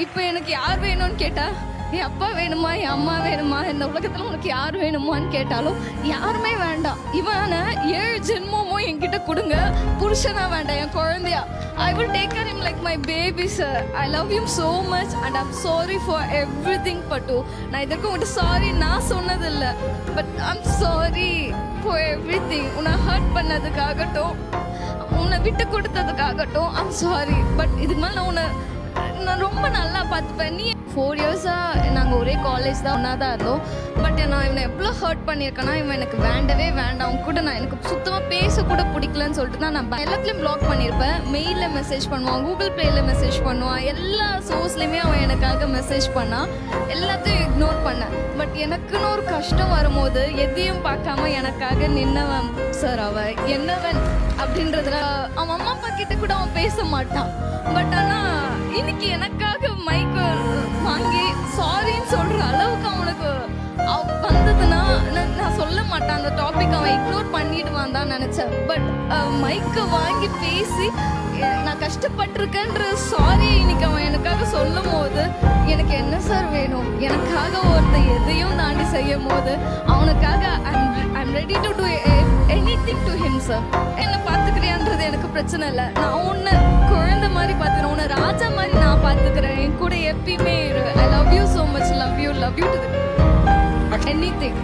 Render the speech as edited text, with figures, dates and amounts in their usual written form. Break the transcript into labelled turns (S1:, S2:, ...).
S1: இப்போ எனக்கு யார் வேணும்னு கேட்டா, என் அப்பா வேணுமா, என் அம்மா வேணுமா, இந்த உலகத்துல உனக்கு யார் வேணுமான்னு கேட்டாலும் யாருமே வேண்டாம். இவனை 7 ஜென்மமும் என்கிட்ட கொடுங்க, புருஷனா வேண்டாம், என் குழந்தையா. I will take care him like my baby, sir. I love him so much and I'm sorry for everything, Patu. நான் இதற்கு உங்கள்கிட்ட சாரி நான் சொன்னதில்லை, but I'm sorry for everything. உன்னை ஹர்ட் பண்ணதுக்காகட்டும், உன்னை விட்டு கொடுத்ததுக்காகட்டும் I'm sorry. பட் இதுக்கு மேலே நான் ரொம்ப நல்லா பார்த்துப்பேன். நீ 4 இயர்ஸாக நாங்கள் ஒரே காலேஜ் தான், ஒன்றா தான் இருந்தோம். பட் நான் இவனை எவ்வளோ ஹர்ட் பண்ணியிருக்கேன்னா, இவன் எனக்கு வேண்டவே வேண்டாம், அவங்க கூட நான் எனக்கு சுத்தமாக பேசக்கூட பிடிக்கலன்னு சொல்லிட்டு தான் நான் எல்லாத்துலேயும் பிளாக் பண்ணியிருப்பேன். மெயிலில் மெசேஜ் பண்ணுவான், கூகுள் ப்ளேயில் மெசேஜ் பண்ணுவான், எல்லா சோர்ஸ்லேயுமே அவன் எனக்காக மெசேஜ் பண்ணான். எல்லாத்தையும் இக்னோர் பண்ணேன். பட் எனக்குன்னு ஒரு கஷ்டம் வரும்போது எதையும் பார்க்காம எனக்காக நின்னவன் சார். அவன் என்னவன் அப்படின்றதுல அவன் அம்மா அப்பா கிட்ட கூட அவன் பேச மாட்டான். பட் ஆனால் இன்னைக்கு எனக்காக மைக்கு வாங்கி சாரின்னு சொல்கிற அளவுக்கு அவனுக்கு வந்ததுன்னா நான் சொல்ல மாட்டேன். அந்த டாபிக் அவன் இக்னோர் பண்ணிடுவான் தான் நினச்சேன். பட் மைக்கை வாங்கி பேசி நான் கஷ்டப்பட்டிருக்கேன்ற சாரி இன்னைக்கு அவன் எனக்காக சொல்லும் போது எனக்கு என்ன சார் வேணும்? எனக்காக ஒருத்தர் எதையும் தாண்டி செய்யும் போது அவனுக்காக I'm ready to do anything to him, sir. என்ன பார்த்துக்கிறியான்றது எனக்கு பிரச்சனை இல்லை. நான் உன்னை குழந்தை மாதிரி பார்த்துக்கிறேன், உன்னை ராஜா மாதிரி நான் பார்த்துக்கிறேன். என் கூட எப்பயுமே இரு. I love you so much, love you to anything.